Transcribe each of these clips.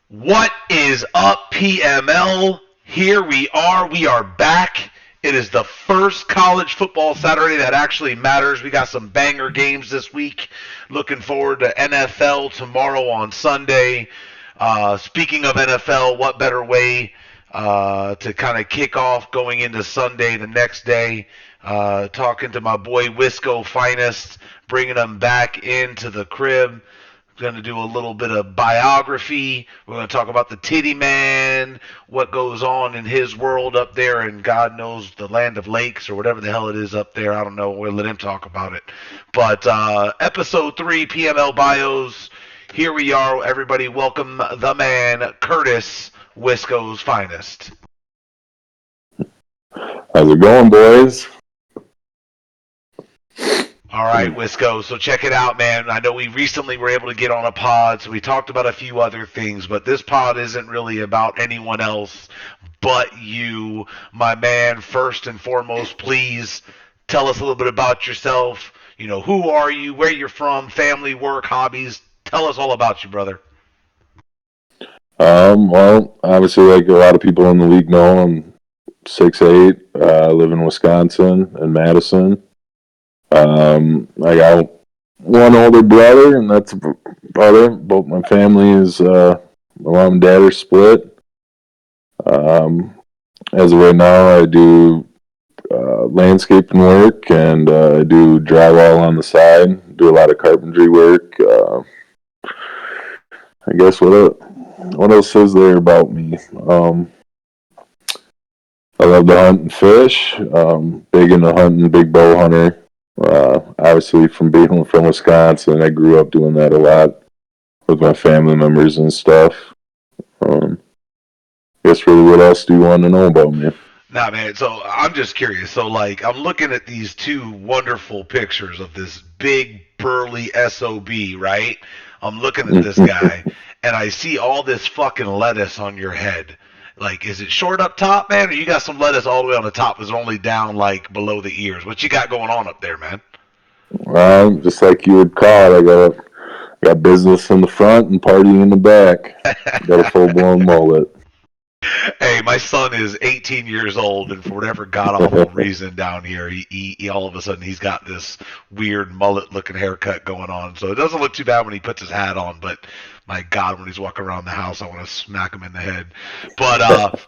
What is up, PML? Here we are. We are back. It is the first college football Saturday that actually matters. We got some banger games this week. Looking forward to NFL tomorrow on Sunday. Speaking of NFL, what better way to kind of kick off going into Sunday the next day? Talking to my boy Wiscofinest, bringing him back into the crib. Going to do a little bit of biography. We're going to talk about the Titty Man, what goes on in his world up there, and God knows the land of lakes or whatever the hell it is up there. I don't know. We'll let him talk about it. But episode 3, PML Bios. Here we are, everybody. Welcome the man, Curtis, Wisco's finest. How's it going, boys? All right, Wisco. So check it out, man. I know we recently were able to get on a pod, so we talked about a few other things, but this pod isn't really about anyone else but you, my man. First and foremost, please tell us a little bit about yourself. You know, who are you, where you're from, family, work, hobbies. Tell us all about you, brother. Well, obviously, like a lot of people in the league know, I'm 6'8", live in Wisconsin and Madison. I got one older brother, and that's about it. Both my family is, my mom and dad are split. As of right now, I do landscaping work, and I do drywall on the side, do a lot of carpentry work. I guess what else is there about me? I love to hunt and fish. Big into hunting, big bow hunter. Obviously, from being from Wisconsin, I grew up doing that a lot with my family members and stuff. Guess really, what else do you want to know about me? Nah, man. So I'm just curious. So, like, I'm looking at these two wonderful pictures of this big, burly SOB, right? I'm looking at this guy, and I see all this fucking lettuce on your head. Like, is it short up top, man, or you got some lettuce all the way on the top? Is it only down, like, below the ears? What you got going on up there, man? Just like you would call it, I got business in the front and party in the back. Got a full blown mullet. Hey, my son is 18 years old, and for whatever god awful reason down here, he all of a sudden he's got this weird mullet looking haircut going on. So it doesn't look too bad when he puts his hat on, but my God, when he's walking around the house, I want to smack him in the head. But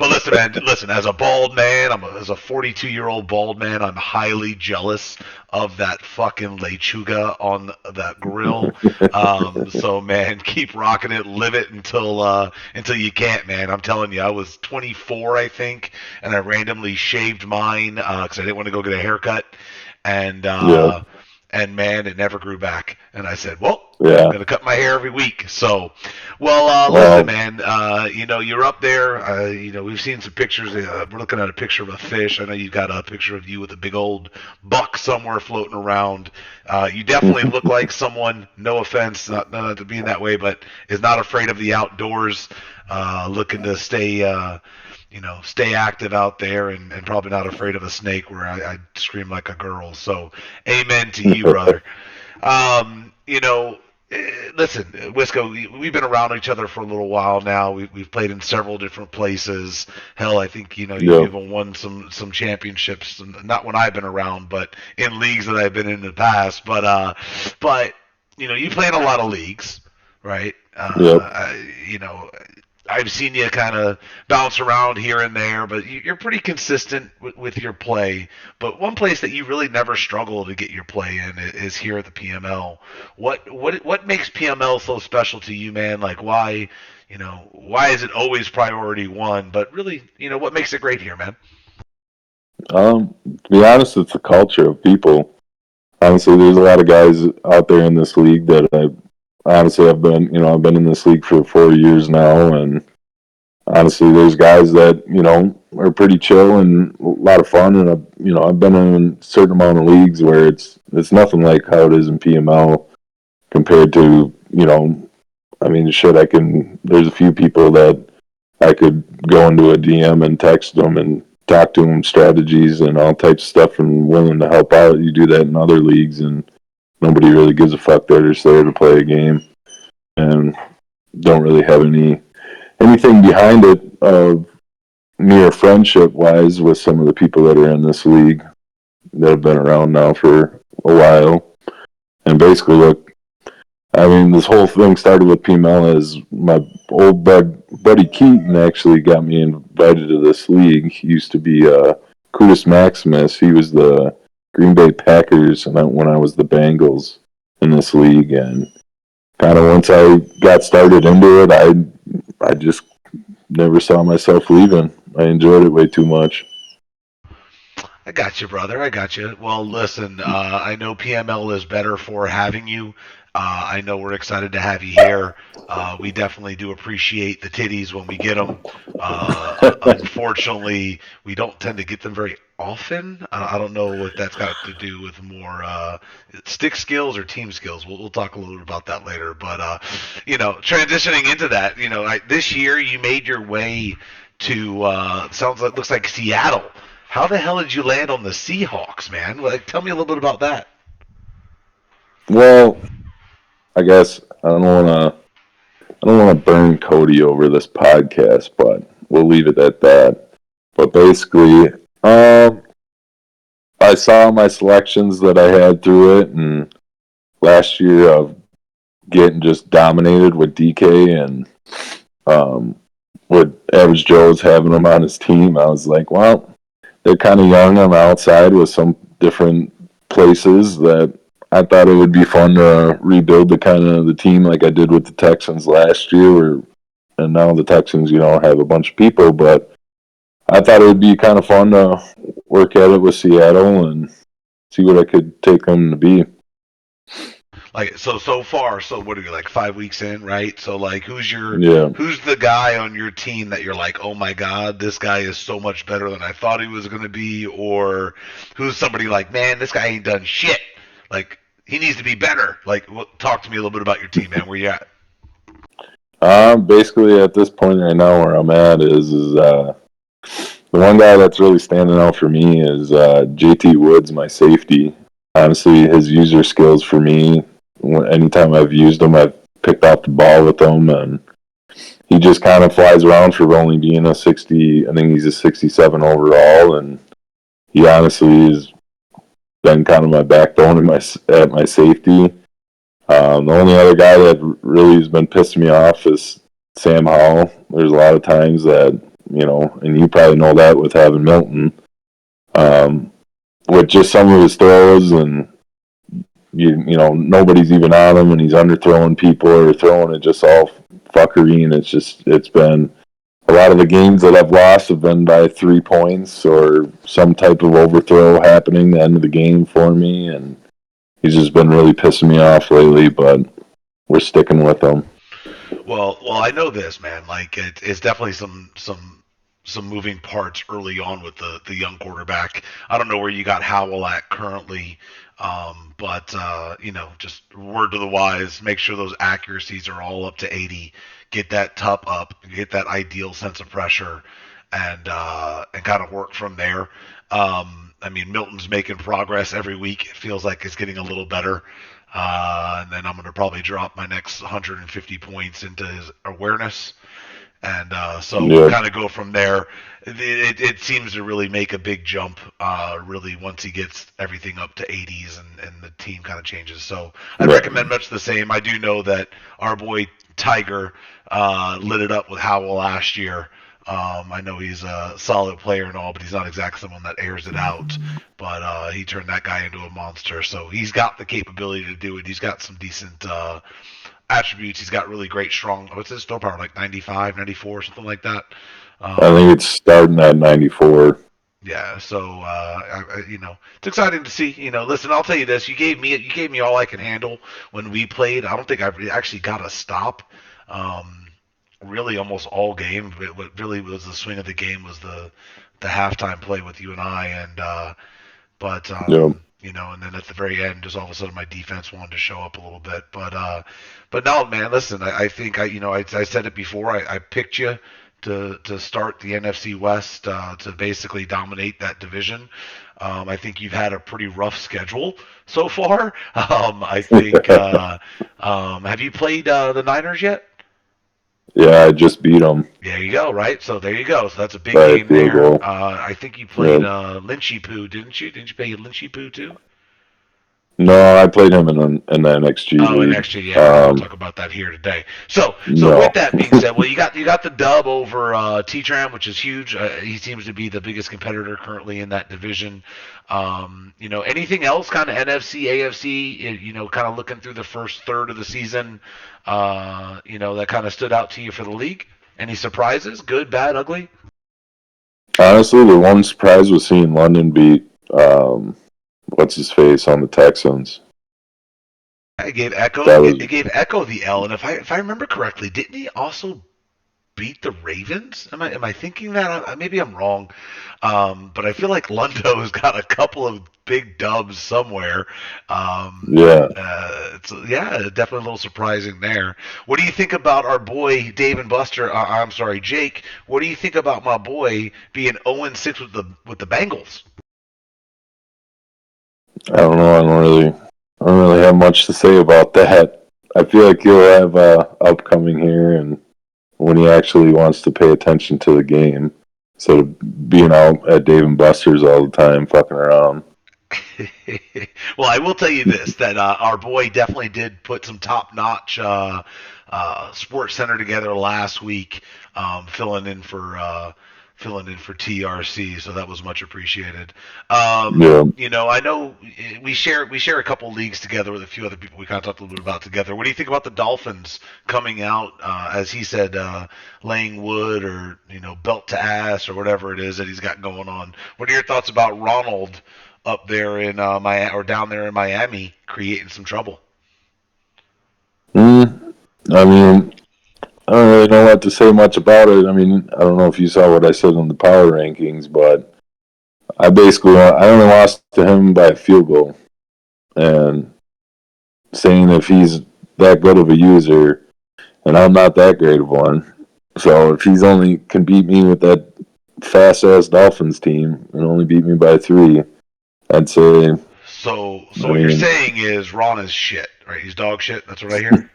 listen, man, listen. As a bald man, as a 42-year-old bald man, I'm highly jealous of that fucking lechuga on that grill. So man, keep rocking it, live it until you can't, man. I'm telling you, I was 24, I think, and I randomly shaved mine because I didn't want to go get a haircut, and Yeah. and man, it never grew back. And I said, well, I'm Yeah. gonna cut my hair every week. So, well, listen, Well, man. You're up there. We've seen some pictures. We're looking at a picture of a fish. I know you've got a picture of you with a big old buck somewhere floating around. You definitely look like someone. No offense, not to being that way, but is not afraid of the outdoors. Looking to stay active out there, and probably not afraid of a snake where I scream like a girl. So, amen to you, brother. Um, you know, Listen, Wisco, we've been around each other for a little while now. We've played in several different places. Hell, I think you've yeah. even won some championships. Not when I've been around, but in leagues that I've been in the past. But you play in a lot of leagues, right? Yep. I've seen you kind of bounce around here and there, but you're pretty consistent with your play. But one place that you really never struggle to get your play in is here at the PML. What makes PML so special to you, man? Like why is it always priority one? But really, what makes it great here, man? To be honest, it's a culture of people. Honestly, there's a lot of guys out there in this league that I've been in this league for 4 years now, and honestly, there's guys that are pretty chill and a lot of fun, and I've been in a certain amount of leagues where it's nothing like how it is in PML compared to I mean, shit. There's a few people that I could go into a DM and text them and talk to them strategies and all types of stuff and willing to help out. You do that in other leagues and nobody really gives a fuck. They're just there to play a game and don't really have anything behind it of near friendship wise with some of the people that are in this league that have been around now for a while. And basically, look, I mean, this whole thing started with PML as my old buddy Keaton actually got me invited to this league. He used to be Cudis Maximus. He was the Green Bay Packers and when I was the Bengals in this league. And kind of once I got started into it, I just never saw myself leaving. I enjoyed it way too much. I got you, brother. I got you. Well, listen, I know PML is better for having you. I know we're excited to have you here. We definitely do appreciate the titties when we get them. Unfortunately, we don't tend to get them very often. I don't know what that's got to do with more stick skills or team skills. We'll talk a little bit about that later. But transitioning into that, this year you made your way to sounds like looks like Seattle. How the hell did you land on the Seahawks, man? Like, tell me a little bit about that. Well, I guess I don't want to burn Cody over this podcast, but we'll leave it at that. But basically, I saw my selections that I had through it, and last year of getting just dominated with DK and um, with Average Joe's having him on his team, I was like, well, they're kind of young on the outside with some different places that I thought it would be fun to rebuild the kind of the team like I did with the Texans last year, and now the Texans, have a bunch of people, but I thought it would be kind of fun to work at it with Seattle and see what I could take them to be. Like, so far, so what are you like 5 weeks in, right? So like, Yeah. who's the guy on your team that you're like, oh my god, this guy is so much better than I thought he was gonna be, or who's somebody like, man, this guy ain't done shit. Like, he needs to be better. Like, talk to me a little bit about your team, man. Where you at? Basically at this point right now where I'm at is the one guy that's really standing out for me is JT Woods, my safety. Honestly, his user skills for me, anytime I've used him, I've picked off the ball with him, and he just kind of flies around for only being a 60. I think he's a 67 overall, and he honestly has been kind of my backbone at my safety. The only other guy that really has been pissing me off is Sam Howell. There's a lot of times that, and you probably know that with having Milton, um, with just some of his throws and nobody's even on him and he's underthrowing people or throwing it just all fuckery, and it's been a lot of the games that I've lost have been by 3 points or some type of overthrow happening at the end of the game for me, and he's just been really pissing me off lately, but we're sticking with him. Well, I know this, man. Like, it's definitely some moving parts early on with the young quarterback. I don't know where you got Howell at currently, but just word to the wise, make sure those accuracies are all up to 80. Get that tup up, get that ideal sense of pressure, and kind of work from there. I mean, Milton's making progress every week. It feels like it's getting a little better. And then I'm going to probably drop my next 150 points into his awareness. And so we'll Yeah, kind of go from there. It seems to really make a big jump, really, once he gets everything up to 80s and the team kind of changes. So I'd right. recommend much the same. I do know that our boy Tiger lit it up with Howell last year. I know he's a solid player and all, but he's not exactly someone that airs it out. But he turned that guy into a monster. So he's got the capability to do it. He's got some decent attributes. He's got really great strong. What's his store power? Like 95, 94, something like that. I Um, think it's starting at 94. yeah, so it's exciting to see. Listen, I'll tell you this: you gave me all I can handle when we played. I don't think I've actually got a stop. Um, really, almost all game. But what really was the swing of the game was the halftime play with you and I, but Yeah, and then at the very end, just all of a sudden my defense wanted to show up a little bit. But no, man, listen, I think I said it before. I picked you to start the NFC West to basically dominate that division. I think you've had a pretty rough schedule so far. I think. Have you played the Niners yet? Yeah, I just beat them There you go, right? So there you go. So that's a big by a game field there. goal. I think you played Yep. Lynchy Poo, didn't you? Didn't you play Lynchy Poo too? No, I played him in the NXG Oh, and league. actually, yeah, we're not going to talk about that here today. So with No. that being said, well, you got the dub over T-Tram, which is huge. He seems to be the biggest competitor currently in that division. Anything else, kind of NFC, AFC, kind of looking through the first third of the season, that kind of stood out to you for the league? Any surprises? Good, bad, ugly? Honestly, the one surprise was seeing London beat what's his face on the Texans. I gave Echo. That It was gave Echo the L, and if I remember correctly, didn't he also beat the Ravens? Am I thinking that? Maybe I'm wrong, but I feel like Lundo's got a couple of big dubs somewhere. yeah. Yeah, definitely a little surprising there. What do you think about our boy Dave and Buster? I'm sorry, Jake. What do you think about my boy being 0-6 with the Bengals? I don't really have much to say about that. I feel like he'll have upcoming here, and when he actually wants to pay attention to the game, instead of being out at Dave and Buster's all the time, fucking around. Well, I will tell you this: that our boy definitely did put some top-notch Sports Center together last week, filling in for TRC. So that was much appreciated. Yeah. I know we share a couple leagues together with a few other people we kind of talked a little bit about together. What do you think about the Dolphins coming out, as he said, laying wood or belt to ass or whatever it is that he's got going on? What are your thoughts about Ronald up there in Miami or down there in Miami creating some trouble? Mm, I mean, I don't really know what to say much about it. I mean, I don't know if you saw what I said in the power rankings, but I only lost to him by a field goal, and saying if he's that good of a user, and I'm not that great of one. So if he's only can beat me with that fast ass Dolphins team and only beat me by 3, I'd say. So I what you're mean, saying is Ron is shit, right? He's dog shit. That's what I hear.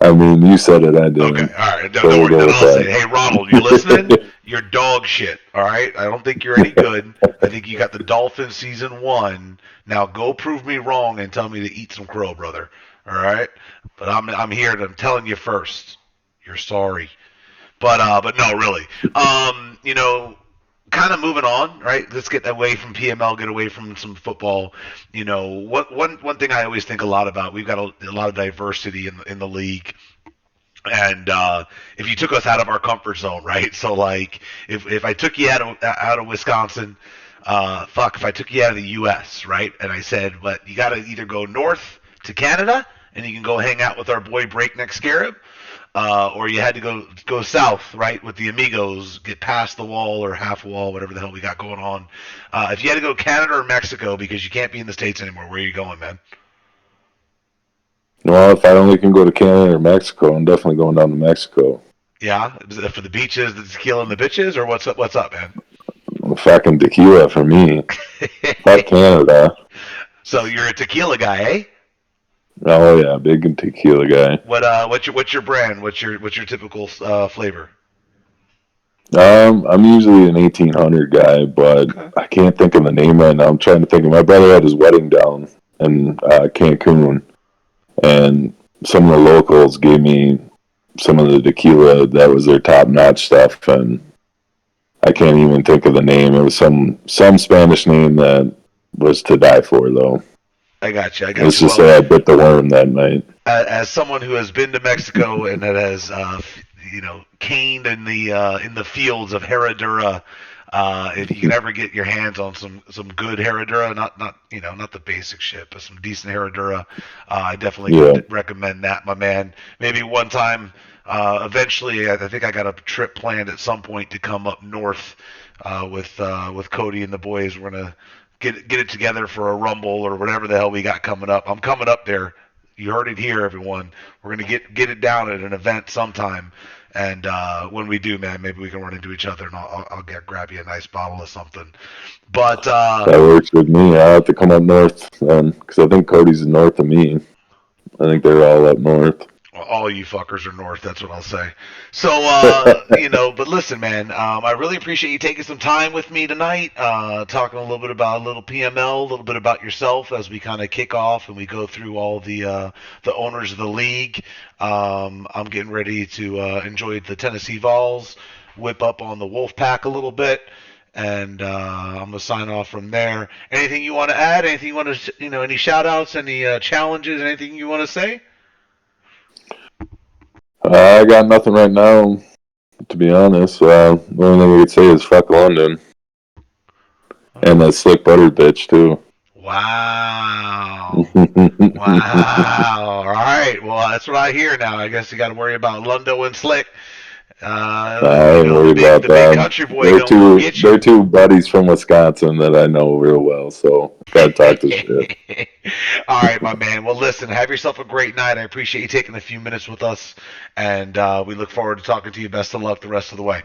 I mean, you said it, I Okay, didn't. all right. No, So don't we'll worry. go Then with I'll say, hey, Ronald, you listening? that. You're dog shit. All right. I don't think you're any good. I think you got the Dolphins season one. Now go prove me wrong and tell me to eat some crow, brother. All right. But I'm here. I'm telling you first. You're sorry. But no, really. Kind of moving on, right? Let's get away from PML, get away from some football. One thing I always think a lot about. We've got a lot of diversity in the league, and if you took us out of our comfort zone, right? So like, if I took you out of Wisconsin, if I took you out of the U.S., right? And I said, but you got to either go north to Canada, and you can go hang out with our boy Breakneck Scarab, or you had to go south, right, with the amigos, get past the wall or half wall, whatever the hell we got going on. If you had to go Canada or Mexico because you can't be in the states anymore, where are you going, man? Well, if I only can go to Canada or Mexico, I'm definitely going down to Mexico. Yeah, is it for the beaches, the tequila, and the bitches, or what's up? What's up, man? Fucking tequila for me. Fuck Canada. So you're a tequila guy, eh? Oh yeah, big tequila guy. What's your brand? What's your typical flavor? I'm usually an 1800 guy, but Okay. I can't think of the name right now. I'm trying to think of. My brother had his wedding down in Cancun, and some of the locals gave me some of the tequila that was their top notch stuff, and I can't even think of the name. It was some Spanish name that was to die for, though. I got you. I got Let's you. just Well, say I bit the worm that night. as someone who has been to Mexico and that has caned in the fields of Herradura, if you can ever get your hands on some good Herradura, not the basic shit, but some decent Herradura, I definitely Yeah. could recommend that, my man. Maybe one time, eventually, I think I got a trip planned at some point to come up north with Cody and the boys. We're gonna get it together for a rumble or whatever the hell we got coming up. I'm coming up there. You heard it here, everyone. We're gonna get it down at an event sometime, and when we do, man, maybe we can run into each other, and I'll grab you a nice bottle of something. But That works with me. I'll have to come up north because I think Cody's north of me. I think they're all up north. All you fuckers are north. That's what I'll say. So, but listen, man. I really appreciate you taking some time with me tonight, talking a little bit about a little PML, a little bit about yourself as we kind of kick off and we go through all the owners of the league. I'm getting ready to enjoy the Tennessee Vols, whip up on the Wolf Pack a little bit. And I'm gonna sign off from there. Anything you want to add? Anything you want to, any shout outs, any challenges, anything you want to say? I got nothing right now, to be honest. The only thing I could say is fuck London. And that slick butter bitch, too. Wow. Wow. All right. Well, that's what I hear now. I guess you got to worry about Lundo and Slick. I ain't The worried big about the big them. country boy They're gonna two get you. they're two buddies from Wisconsin that I know real well, so gotta talk to shit. All right, my man. Well, listen. Have yourself a great night. I appreciate you taking a few minutes with us, and we look forward to talking to you. Best of luck the rest of the way.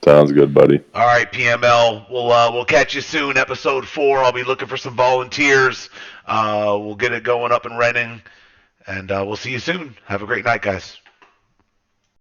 Sounds good, buddy. All right, PML. We'll catch you soon. Episode 4. I'll be looking for some volunteers. We'll get it going up and running, and we'll see you soon. Have a great night, guys.